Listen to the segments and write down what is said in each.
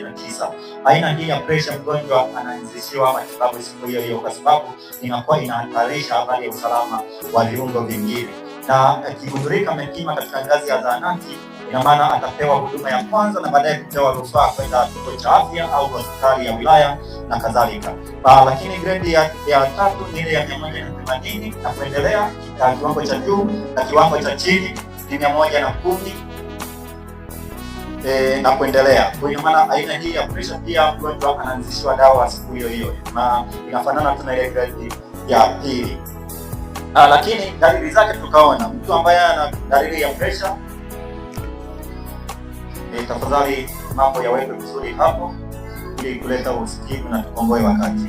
109. Aina hii ya pressure mgonjwa anaanzishiwa matibabu siku hiyo hiyo, kwa sababu inakuwa inahatarisha habari ya usalama wa viungo vingine, na akigundulika amepima katika ngazi ya zahanati, ina maana atapewa huduma ya kwanza na baadaye kupewa rufaa kwenda kituo cha afya au hospitali ya wilaya na kadhalika. Lakini gredi ya tatu ni ile ya 180 na kuendelea, kiwango cha juu, na kiwango cha chini ni 110 na kuendelea. Kwa hiyo maana aina hii ya pressure pia mgonjwa anaanzishiwa dawa siku hiyo hiyo, na inafanana na ile gredi ya pili. Lakini dalili zake tukaona mtu ambaye ana dalili ya pressure, tafadhali mambo yawekwe vizuri hapo ili kuleta usikivu na tukomboe wakati.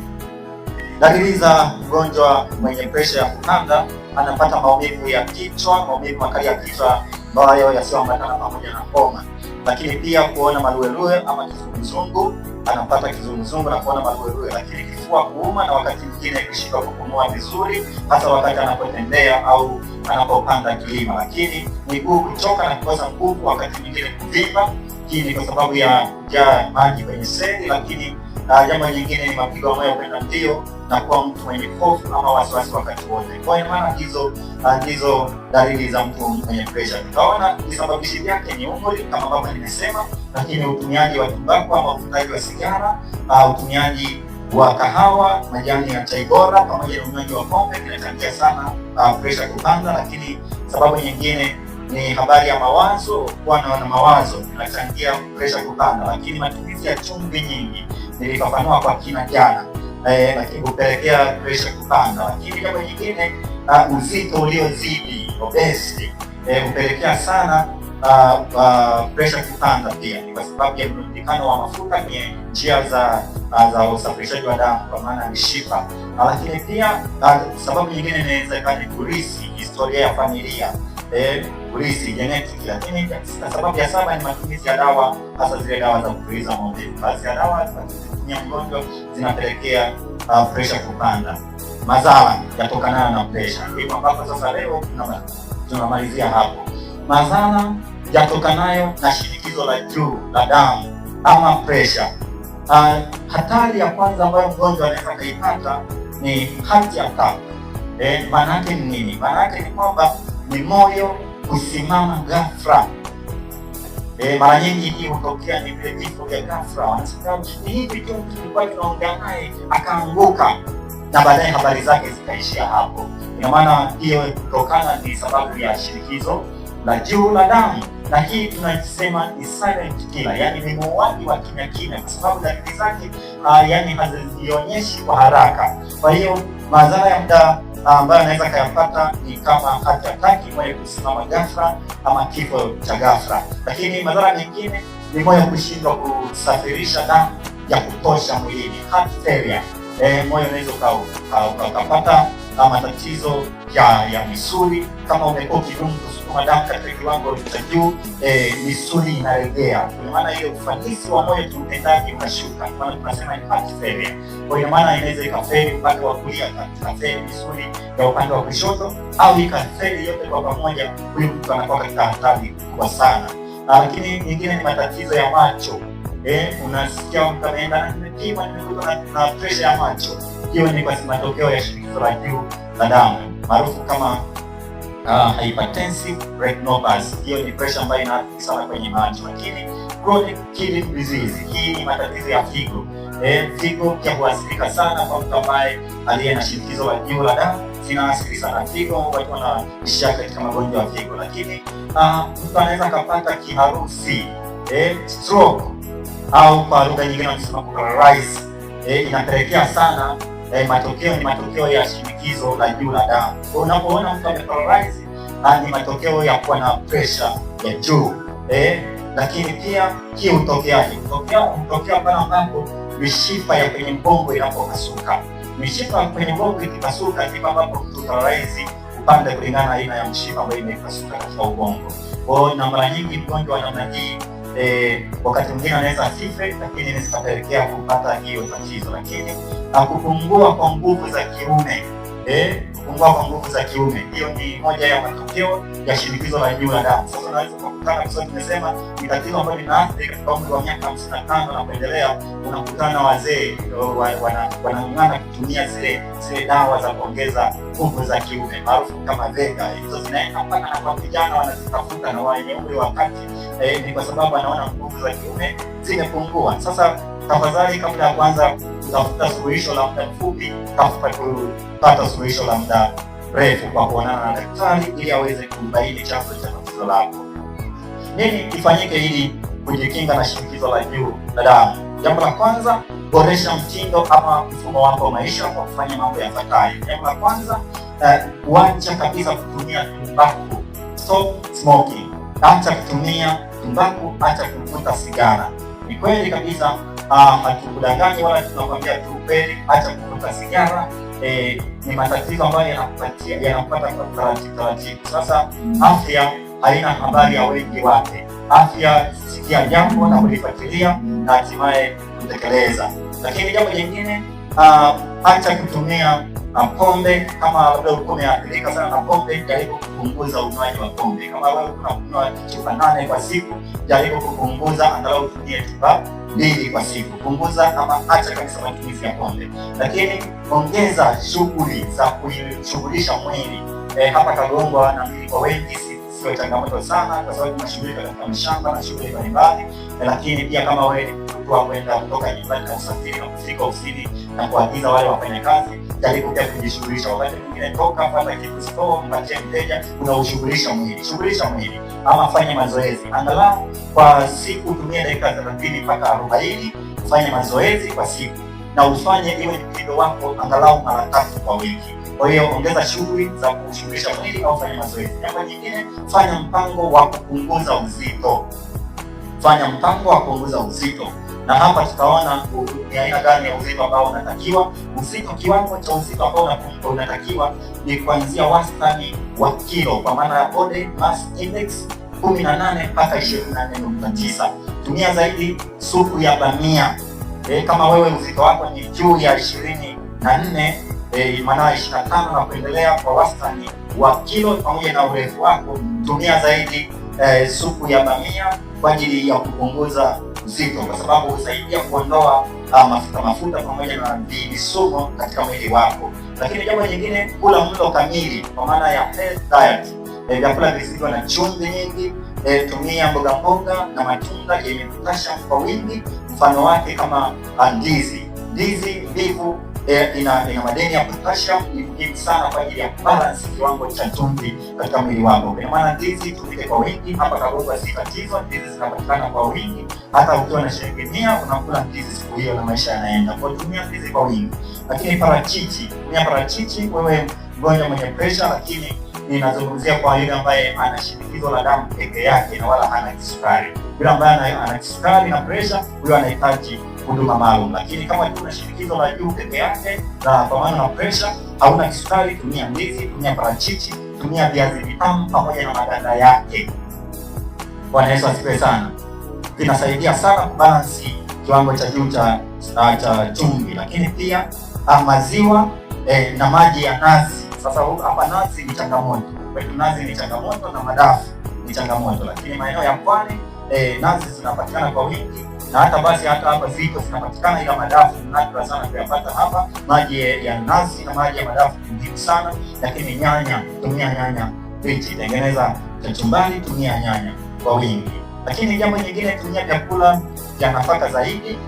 Dalili za mgonjwa mwenye pressure ya kupanda: anapata maumivu ya kichwa, maumivu makali ya kichwa ambayo yasiyoambatana pamoja na homa, lakini pia kuona maluelue ama kizunguzungu. Anapata kizunguzungu na kuona maluelue, lakini kifua kuuma na wakati mwingine kushindwa kupumua vizuri, hasa wakati anapotembea au anapopanda kilima, lakini miguu kuchoka na kukosa nguvu, wakati mwingine kuvimba. Hii ni kwa sababu ya kujaa maji kwenye seli, lakini jambo lingine ni mapigo ya moyo kwenda mbio na kuwa mtu mwenye hofu ama wasiwasi wakati wote. Kwa hiyo maana hizo dalili za mtu mwenye pressure. Tutaona visababishi vyake ni umri kama ambavyo nimesema, lakini utumiaji wa tumbaku ama uvutaji wa sigara, utumiaji wa kahawa, majani ya chai bora pamoja na unywaji wa pombe vinachangia sana pressure kupanda. Lakini sababu nyingine ni habari ya mawazo, kuwa na mawazo inachangia pressure kupanda. Lakini matumizi ya chumvi nyingi nilifafanua kwa kina jana, lakini kupelekea pressure kupanda. Lakini jambo nyingine, uzito uliozidi, obesity, kupelekea sana pressure kupanda. Pia ni kwa sababu ya mrundikano wa mafuta kwenye njia za usafirishaji wa damu, kwa maana mishipa. Lakini pia sababu nyingine inaweza kuwa ni kurithi, historia ya familia, kurithi, genetic. Lakini sababu ya 7 ni matumizi ya dawa, hasa zile dawa za kutuliza maumivu. Baadhi ya dawa ya mgonjwa zinapelekea pressure kupanda. Madhara yatokanayo na pressure, ndipo ambapo sasa leo tunamalizia hapo. Madhara yatokanayo na shinikizo la juu la damu ama pressure. Hatari ya kwanza ambayo mgonjwa anaweza kuipata ni heart attack. Maana yake ni nini? Maana yake ni kwamba ni moyo kusimama ghafla. Mara nyingi hii hutokea ni vile vifo vya ghafla. Wanasema ni hivi tu, tulikuwa tunaongea naye akaanguka na baadaye habari zake zikaishia hapo. Ina maana hiyo kutokana ni sababu ya shinikizo la juu la damu, na hii tunasema ni silent killer, yani ni muuaji wa kimya kimya, kwa sababu dalili zake yani hazionyeshi kwa haraka. Kwa hiyo madhara ya muda ambayo anaweza kayapata ni kama heart attack, moyo kusimama ghafla ama kifo cha ghafla. Lakini madhara mengine ni moyo kushindwa kusafirisha damu ya kutosha mwilini, heart failure. Moyo unaweza ukapata matatizo ya misuli. Kama umekuwa ukidumu kusukuma damu katika kiwango cha juu, misuli inalegea, kwa maana hiyo ufanisi wa moyo kiutendaji unashuka, kwa maana tunasema ni heart failure. Kwa hiyo maana inaweza ikafeli upande wa kulia, ikafeli misuli ya upande wa kushoto, au ikafeli yote kwa pamoja, huyu mtu anakuwa katika hatari kubwa sana. Lakini nyingine ni matatizo ya macho. Unasikia mtu ameenda nimepima, nimekuta na pressure ya macho. Hiyo ni kwa matokeo ya shinikizo la juu la damu maarufu kama hypertensive retinopathy. Hiyo ni pressure ambayo inaathiri sana kwenye macho. Lakini chronic kidney disease, hii ni matatizo ya figo. Figo pia huathirika sana kwa mtu ambaye aliye na shinikizo la juu la damu, zinaathiri sana figo, watu wanaishia katika magonjwa ya figo. Lakini mtu anaweza kupata kiharusi, stroke, au kwa lugha nyingine wanasema paralysis. Inapelekea sana matokeo ni matokeo ya shinikizo la juu la damu. Kwa unapoona mtu ameparalyze, ni matokeo ya kuwa na pressure ya juu. Lakini pia hii hutokea pale ambapo mishipa ya kwenye mgongo inapopasuka. Mishipa ya kwenye mgongo ikipasuka, ndipo ambapo mtu paralyze upande kulingana na aina ya mshipa ambayo imepasuka katika ubongo. Kwa hiyo na mara nyingi mgonjwa wa namna hii wakati mwingine anaweza asife, lakini inaweza kupelekea kupata hiyo tatizo. Lakini kupungua kwa nguvu za kiume, kupungua kwa nguvu za kiume. Hiyo ni moja ya matokeo ya shinikizo la juu la damu. Sasa unaweza kukutana, kwa sababu tumesema ni tatizo ambalo linaathiri katika umri wa miaka 55 na kuendelea. Unakutana wazee wanang'ang'ana kutumia zile dawa za kuongeza nguvu za kiume maarufu kama Vega. Hizo zinaenda mpaka na kwa vijana wanazitafuta na wenye umri wa kati, ni kwa sababu anaona nguvu za kiume zimepungua. Sasa tafadhali, kabla ya kuanza kutafuta suluhisho la muda mfupi, tafuta kupata suluhisho la muda mrefu kwa kuonana na daktari ili aweze kubaini chanzo cha tatizo lako. Nini kifanyike ili kujikinga na shinikizo la juu la damu? Jambo la kwanza, boresha mtindo ama mfumo wako wa maisha kwa kufanya mambo yafuatayo. Jambo la kwanza, kuacha kabisa kutumia tumbaku. Stop smoking. Acha kutumia tumbaku, acha kuvuta sigara. Ni kweli kabisa, hatukudanganyi wala tunakwambia tu kweli. Acha kuvuta sigara. Ni matatizo ambayo yanapata kwa taratibu. Sasa afya haina habari ya wengi wake. Afya, sikia jambo na kulifuatilia na hatimaye kutekeleza. Lakini jambo jingine, acha kutumia pombe. Kama labda ulikuwa umeathirika sana na pombe, jaribu kupunguza unywaji wa pombe. Kama wewe unakunywa chupa 8 kwa siku, jaribu kupunguza, angalau utumie chupa 2 kwa siku. Punguza ama acha kabisa matumizi ya pombe. Lakini ongeza shughuli za kushughulisha mwili. Hapa Kagongwa na mimi kwa wengi sio changamoto sana, kwa sababu tunashughulika katika mashamba na shughuli mbalimbali. Lakini pia kama wewe kwenda kutoka nyumbani na usafiri na kufika ofisini na kuagiza wale wafanyakazi, jaribu pia kujishughulisha. Wakati mwingine toka pata kitu store, mpatie mteja, unaushughulisha mwili. Shughulisha mwili ama fanya mazoezi. Angalau kwa siku tumia dakika 30 mpaka 40 kufanya mazoezi kwa siku, na ufanye iwe mtindo wako angalau mara 3 kwa wiki. Kwa hiyo ongeza shughuli za kushughulisha mwili au fanya mazoezi. Jambo jingine, fanya mpango wa kupunguza uzito. Fanya mpango wa kupunguza uzito. Na hapa tutaona ni aina gani ya uzito ambao unatakiwa. Uzito, kiwango cha uzito ambao unatakiwa ni kuanzia wastani wa kilo, kwa maana ya body mass index 18 mpaka 24.9. Tumia zaidi supu ya bamia. Kama wewe uzito wako ni juu ya 24, maana 25 na kuendelea kwa wastani wa kilo pamoja na urefu wako, tumia zaidi supu ya bamia kwa ajili ya kupunguza uzito, kwa sababu husaidia kuondoa mafuta pamoja na viini katika mwili wako. Lakini jambo jingine, kula mlo kamili kwa maana ya health diet. Vyakula visivyo na chumvi nyingi. Tumia mboga na matunda yenye potassium kwa wingi, mfano wake kama ndizi mbivu. Ina madini ya potassium, ni muhimu sana kwa ajili ya balance kiwango cha chumvi katika mwili wako. Kwa maana ndizi tumike kwa wingi. Hapa Kagongwa si tatizo, ndizi zinapatikana kwa wingi. Hata ukiwa na shilingi 100 unakula ndizi siku hiyo na maisha yanaenda. Kwa tumia ndizi kwa wingi. Lakini parachichi, tumia parachichi wewe mgonjwa mwenye pressure, lakini ninazungumzia kwa yule ambaye ana shinikizo la damu peke yake na wala hana kisukari. Yule ambaye ana kisukari na pressure, huyo anahitaji huduma maalum. Lakini kama una shinikizo la juu peke yake na kwa maana na pressure, hauna kisukari, tumia ndizi, tumia parachichi, tumia viazi vitamu pamoja na maganda yake. Bwana Yesu asifiwe sana. Vinasaidia sana kubalansi kiwango cha juu cha chumvi. Lakini pia maziwa na maji ya nazi. Sasa hapa nazi ni changamoto. Kwetu nazi ni changamoto na madafu ni changamoto. Lakini maeneo ya pwani nazi zinapatikana kwa wingi, na hata hapa ziko zinapatikana, ila madafu nadra sana kuyapata hapa. Maji ya nazi na maji ya madafu ni muhimu sana. Lakini nyanya, tumia nyanya mbichi. Tengeneza kachumbari, tumia nyanya kwa wingi. Lakini jambo jingine, tumia vyakula vya nafaka zaidi,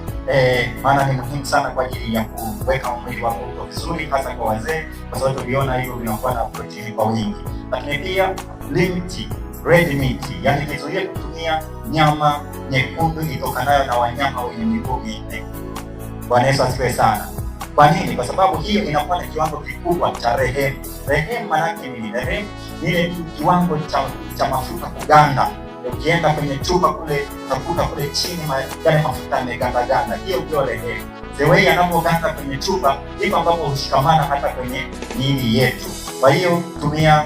maana ni muhimu sana kwa ajili ya kuweka mwili wako uko vizuri, hasa kwa wazee, kwa sababu tuliona hivyo vinakuwa na protini kwa wingi. Lakini pia limit red meat, yani kizuie kutumia nyama nyekundu itokanayo na wanyama wenye miguu minne. Bwana Yesu asifiwe sana. Kwa nini? Kwa sababu hiyo inakuwa na kiwango kikubwa cha rehemu. Rehemu maana yake ni rehemu, ile kiwango cha mafuta kuganda. Ukienda kwenye chupa kule utakuta kule chini yale mafuta yameganda. Hiyo ndio rehemu. The way yanapoganda kwenye chupa ndipo ambapo hushikamana hata kwenye miili yetu. Kwa hiyo tumia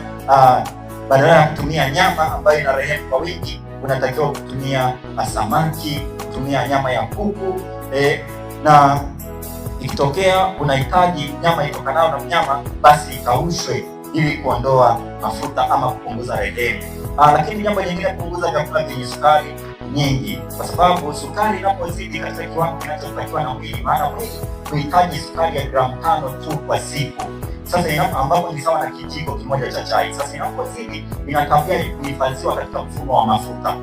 badala ya kutumia nyama ambayo ina rehemu kwa wingi, unatakiwa kutumia samaki, kutumia nyama ya kuku. Na Ikitokea unahitaji nyama itokanayo na mnyama, basi ikaushwe ili kuondoa mafuta ama kupunguza rehemu. Lakini jambo lingine, kupunguza vyakula vyenye sukari nyingi, kwa sababu sukari inapozidi katika kiwango kinachotakiwa na mwili, maana mwili huhitaji sukari ya gramu 5 tu kwa siku. Sasa ambapo ni sawa na kijiko kimoja cha chai. Sasa inapozidi ina tabia kuhifadhiwa katika mfumo wa mafuta.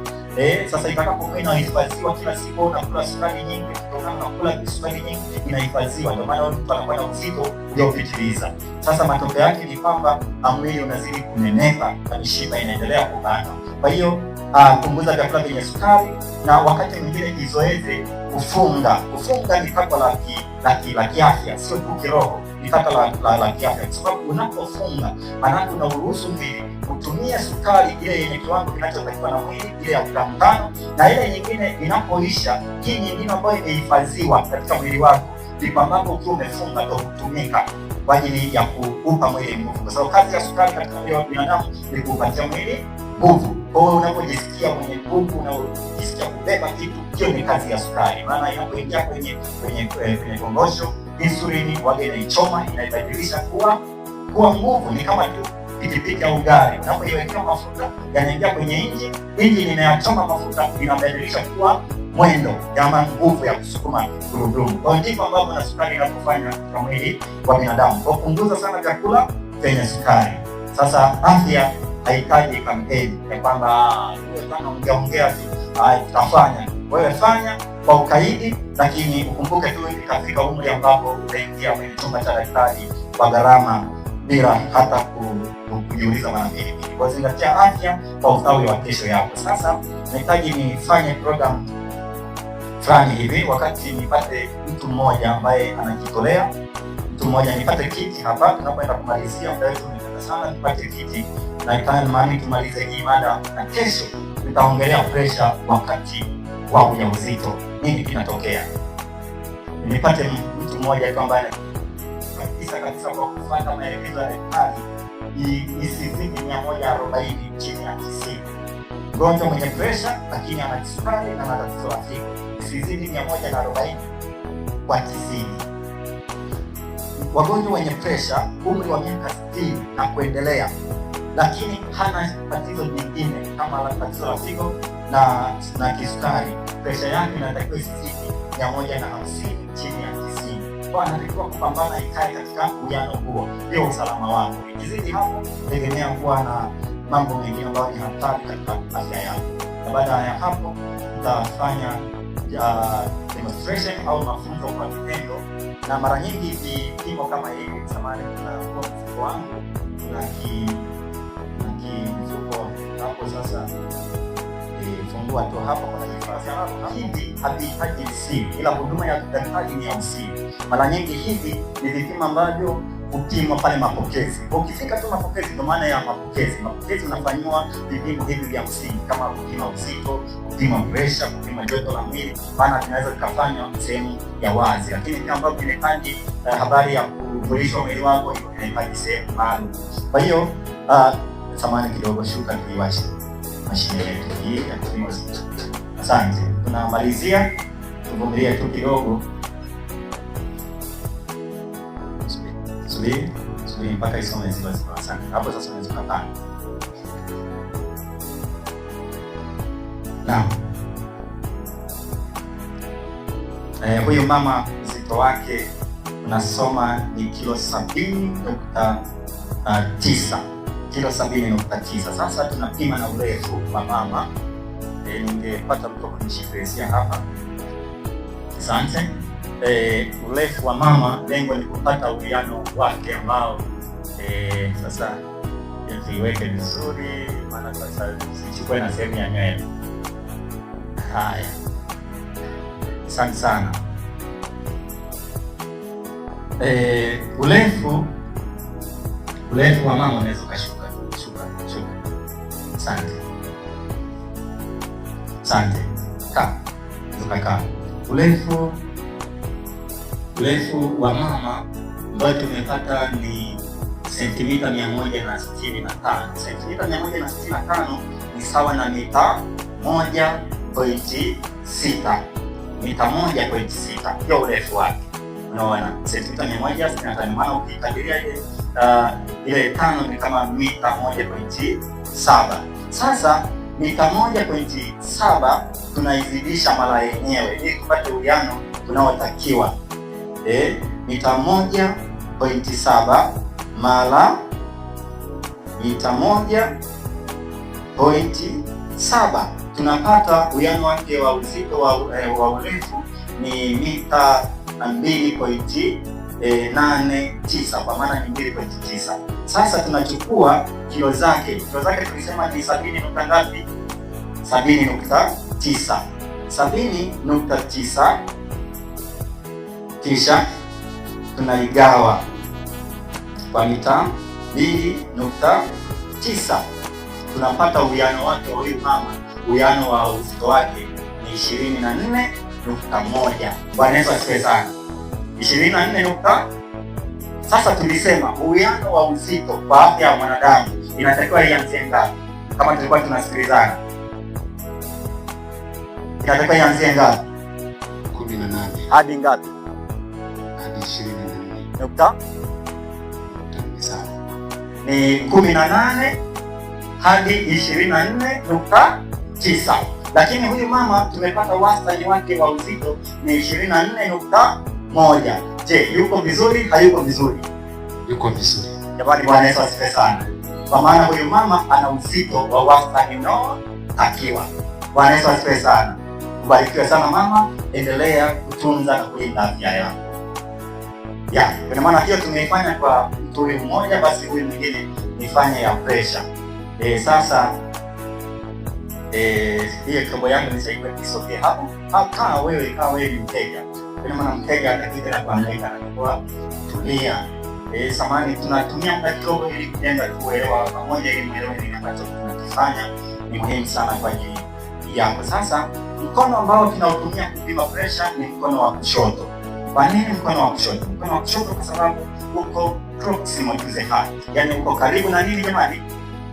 Sasa itakapokuwa inahifadhiwa kila siku, unakula sukari nyingi, kutokana na kula sukari nyingi inahifadhiwa, ndio maana mtu anakuwa na uzito uliopitiliza. Sasa matokeo yake ni kwamba mwili unazidi kunenepa na mishipa inaendelea kubana. Kwa hiyo punguza vyakula vyenye sukari, na wakati mwingine jizoeze kufunga. Kufunga ni takwa la kiafya, sio tu kiroho, ni takwa la kiafya, kwa sababu unapofunga maana unaruhusu mwili kutumia sukari ile yenye kiwango kinachotakiwa na mwili, ile ya gramu 5, na ile nyingine inapoisha, hii nyingine ambayo imehifadhiwa katika mwili wako, ndipo ambapo ukiwa umefunga ndio kutumika kwa ajili ya kuupa mwili nguvu, kwa sababu kazi ya sukari katika mwili wa binadamu ni kupatia mwili nguvu. Kwa hiyo unapojisikia mwenye nguvu, unajisikia kubeba kitu, hiyo ni kazi ya sukari. Maana inapoingia kwenye kongosho, insulini waga inaichoma, inaibadilisha kuwa nguvu. Ni kama tu pikipiki au gari, unapoiwekea mafuta yanaingia kwenye injini inayachoma mafuta, inabadilisha kuwa mwendo ama nguvu ya kusukuma gurudumu. Kwa hiyo ndivyo ambavyo na sukari inapofanya kwa mwili wa binadamu. Kwa kupunguza sana vyakula vyenye sukari. Sasa afya haihitaji kampeni ya kwamba ungeongea tutafanya. Wewe fanya kwa ukaidi, lakini ukumbuke tu ikafika umri ambapo utaingia kwenye chumba cha daktari kwa gharama bila hata kujiuliza mara mbili. Kwa zingatia afya kwa ustawi wa kesho yako. Sasa nahitaji nifanye program fulani hivi, wakati nipate mtu mmoja ambaye anajitolea, mtu mmoja nipate kiti hapa tunapoenda kumalizia muda wetu. Nipenda sana nipate kiti na ikaani tumalize hii mada, na kesho tutaongelea presha wakati wa ujauzito, nini kinatokea. Nipate mtu mmoja kwamba kabisa kwa kufuata maelekezo ya daktari, isizidi 140 chini ya 90. Mgonjwa mwenye presha lakini ana kisukari na matatizo ya figo, isizidi 140 kwa 90. Wagonjwa wenye presha umri wa miaka 60 na kuendelea, lakini hana tatizo jingine kama tatizo la figo na kisukari, presha yake inatakiwa isizidi 150 chini ya 90. Kwa anatakiwa kupambana ikae katika uwiano huo, ndio usalama wako. Ikizidi hapo, tegemea kuwa na mambo mengine ambayo ni hatari katika afya yako. Na baada ya hapo tutafanya demonstration au mafunzo kwa vitendo, na mara nyingi vipimo kama hivi, samani na mfuko wangu na kimfuko hapo. Sasa fungua tu hapo kwa nafasi hivi, havihitaji siri, ila huduma ya daktari ni ya usiri. Mara nyingi hivi ni vipimo ambavyo kupimwa pale mapokezi. Ukifika tu mapokezi, ndio maana ya mapokezi. Mapokezi unafanywa vipimo hivi vya msingi kama kupima uzito, kupima pressure, kupima joto la mwili, maana tunaweza kufanywa sehemu ya wazi. Lakini pia ambapo inahitaji habari ya kuvulishwa mwili wako, hiyo inahitaji sehemu maalum. Kwa hiyo samani kidogo, shuka tuiwashe mashine yetu hii ya kupima uzito. Asante. Tunamalizia, tuvumilie tu kidogo. Subiri mpaka isome zile. Asante. Hapo sasa unaweza kupanga. Naam. Huyu mama uzito wake unasoma ni kilo 70.9. Kilo 70.9. Sasa tunapima na urefu wa mama. Ningepata mtu kunishikilia hapa. Asante. Urefu wa mama, lengo ni kupata uwiano wake ambao sasa tuiweke vizuri, maana sasa sichukue na sehemu ya nywele. Haya, asante sana. Urefu wa mama unaweza ukashuka. Asante. Kaa. Urefu wa mama ambayo tumepata ni sentimita 165. Sentimita 165 ni sawa na mita 1.6. Mita 1.6 ndio urefu wake. Unaona sentimita 165, maana ukikadiria ile 5 ni kama mita 1.7. Sasa mita 1.7 tunaizidisha mara yenyewe ili tupate uwiano unaotakiwa. Mita 1.7 mara mita 1.7 tunapata uwiano wake wa uzito wa urefu ni mita 2.89, kwa maana ni 2.9. Sasa tunachukua kilo zake tulisema ni 70 nukta ngapi? 70.9. 70.9 kisha tunaigawa kwa mita 2.9, tunapata uwiano wake wa huyu mama. Uwiano wa uzito wake ni 24.1. Bwana Yesu asifiwe sana. 24. Sasa tulisema uwiano wa uzito kwa afya ya mwanadamu inatakiwa ianzie ngapi? Kama tulikuwa tunasikilizana, inatakiwa ianzie ngapi? 18 hadi ngapi? Hadi 24 nukta ni 18 hadi 24.9. Lakini huyu mama tumepata wastani wake wa uzito ni 24.1. Je, yuko vizuri? Hayuko vizuri? Yuko vizuri. Jamani, Bwana Yesu asifiwe sana. Kwa maana huyu mama ana uzito wa wastani unaotakiwa. Bwana Yesu asifiwe sana. Ubarikiwe sana mama, endelea kutunza na kulinda afya yako. Kwa maana hiyo tumeifanya kwa mtu huyu mmoja, basi huyu mwingine nifanye ya pressure. Sasa hiyo kabo yangu nisaidia kisogea hapo. Kaa wewe ni mteja. Kwa maana mteja atakita na kuangaika na kwa tulia. Samani tunatumia muda kidogo ili kujenga kuelewa pamoja, ili mwelewe nini ambacho tunakifanya. Ni muhimu sana kwa ajili yako. Sasa mkono ambao tunautumia kupima pressure ni mkono wa kushoto. Kwa nini mkono wa kushoto? Mkono wa kushoto kwa sababu uko proximal to the heart. Yaani uko karibu na nini jamani?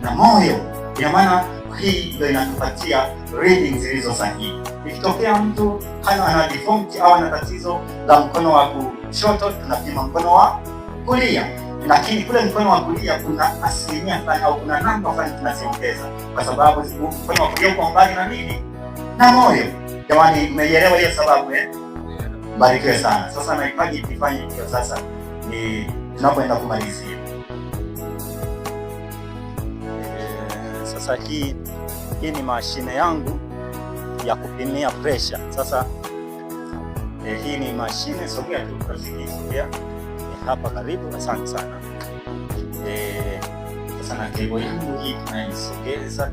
Na moyo. Ina maana hii ndio inatupatia reading zilizo sahihi. Ikitokea mtu ana deformity au ana tatizo la mkono wa kushoto, tunapima mkono wa kulia. Lakini kule mkono wa kulia kuna asilimia fulani au kuna namba fulani tunaziongeza, kwa sababu mkono wa kulia uko mbali na nini? Na moyo. Jamani, umeelewa hiyo sababu Barikiwe sana. Sasa nahitaji tufanye hiyo sasa ni tunapoenda kumalizia. Sasa hii ni mashine yangu ya kupimia pressure. Sasa hii ni mashine, sogea tu rafiki, sogea hapa karibu. Asante sana. Sasa na kebo yangu hii tunaisogeza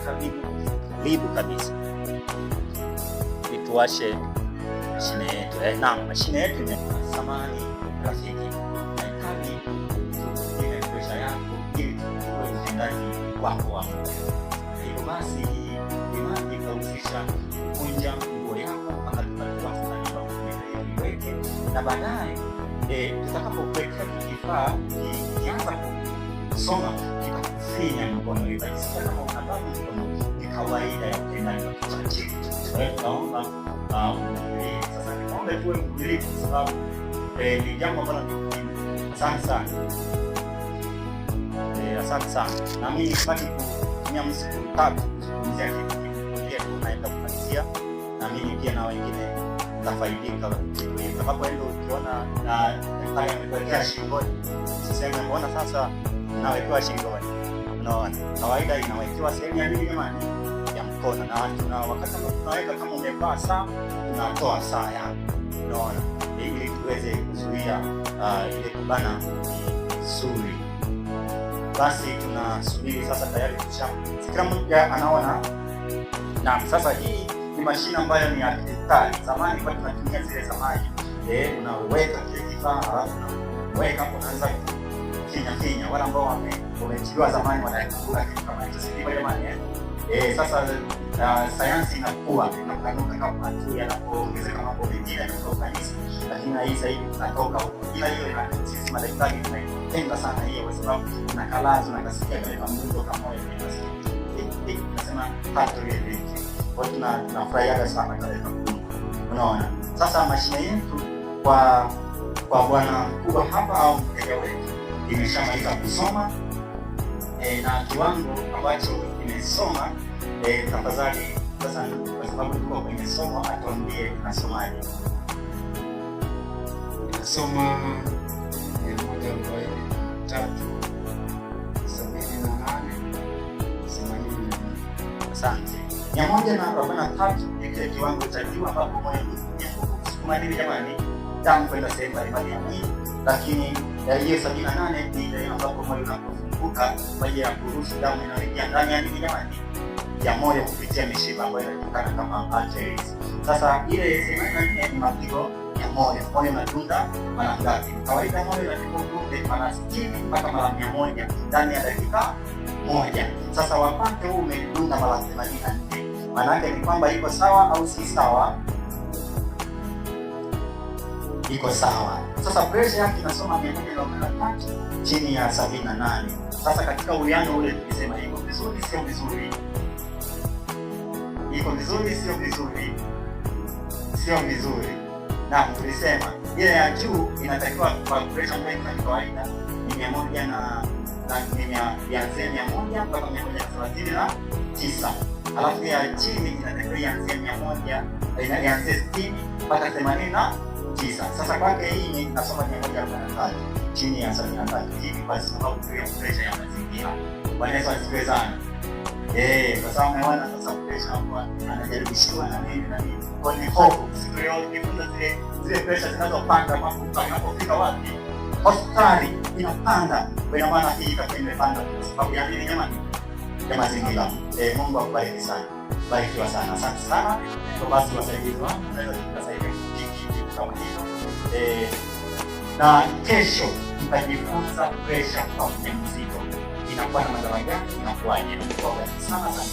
karibu kabisa. Tuwashe mashine yetu. Mashine yetu ni samani rafiki. Nahitaji ile pressure yako ili tuwe utendaji wako wa moyo. Hivyo basi hii imani ikahusisha kukunja nguo yako mpaka tutatoa stani wa kuweke, na baadaye tutakapokuwekea kifaa kianza kusoma kitakufinya mkono hivi. Sasa kama unababu mkono ni kawaida ya utendaji wa kichwa chini. Naomba sasa niombe tuwe mvumilivu kwa sababu ni jambo ambalo ni muhimu. Asante sana. Na mimi sitaki kutumia msiku tatu kuzungumzia kitu kimoja, tunaenda kumalizia, na mimi pia na wengine tafaidika. Utakapoenda ukiona na pale amekuwekea shingoni, usiseme mbona sasa nawekewa shingoni. Unaona, kawaida inawekewa sehemu ya nini jamani? Ya mkono. Na wakati tunaweka, kama umevaa saa, tunatoa saa yako. Unaona, ili tuweze kuzuia ile kubana vizuri. Basi tunasubiri sasa, tayari kila mmoja anaona. Na sasa hii ni mashine ambayo ni ya kidijitali. Zamani kwa tunatumia zile zamani, unaweka kile kifaa halafu unaweka hapo, unaanza kinya. Wale ambao wamechiliwa zamani wanakumbuka kitu kama hicho, sivyo jamani? Sasa sayansi inakuwa inapanuka kama tu yanapoongezeka mambo mengine na ufanisi, lakini hii sasa hivi tunatoka huko. Ila hiyo sisi madaktari tunaipenda sana hiyo, kwa sababu tunakalazo na kasikia kama mdundo kama wewe tunasema pato ile. Kwa tunafurahia sana kwa hiyo. Unaona, sasa mashine yetu kwa bwana mkubwa hapa au mteja wetu imeshamaliza kusoma na kiwango ambacho imesoma, tafadhali sasa, kwa sababu tuko kwenye somo, atuambie inasomaje. Inasoma 143, 78, 84. Asante. 143 ni kile kiwango cha juu ambapo moyo unakusukumani jamani, damu kwenda sehemu mbalimbali ya mwili, lakini hiyo 78 ni ile ambapo moyo unapofunguka kwa ajili ya kuruhusu damu inayoingia ndani ya nini jamani, ya moyo kupitia mishipa ambayo inajulikana kama arteries. Sasa ile 84 ni mapigo ya moyo. Moyo unadunda mara ngapi? Kawaida moyo unadunda mara 60 mpaka mara 100 ndani ya dakika moja. Sasa wapate huu umedunda mara 84, maana yake ni kwamba iko sawa au si sawa? Iko sawa. Sasa pressure yake inasoma 143 chini ya 78. Sasa katika uwiano ule tukisema iko vizuri sio vizuri? Iko vizuri sio vizuri? Sio vizuri. Na tulisema ile ya juu inatakiwa kwa pressure ambayo ni kawaida ni 100 na ianzie 100 mpaka 139. Alafu ya chini inatakiwa ianzie 100 ianzie 60 mpaka 89. Sasa kwake hii inasoma 143 chini ya 73. Hivi kwa sababu ya pressure ya mazingira. Bwana Yesu asifiwe sana. Kwa sababu umeona sasa pressure hapo anajaribishiwa na nini na nini. Kwa ni hofu, siku yote nifunza zile pressure zinazopanda mafuta yanapofika wapi? Hospitali inapanda. Kwa maana hii imepanda kwa sababu ya nini jamani? Ya mazingira. Mungu akubariki sana. Barikiwa sana. Asante sana. Kwa basi wasaidizi wangu naweza tukasaidia kama hivyo. Na kesho tutajifunza pressure kwa mjamzito inakuwa na madhara gani, inakuwaje. Kwa sana sana.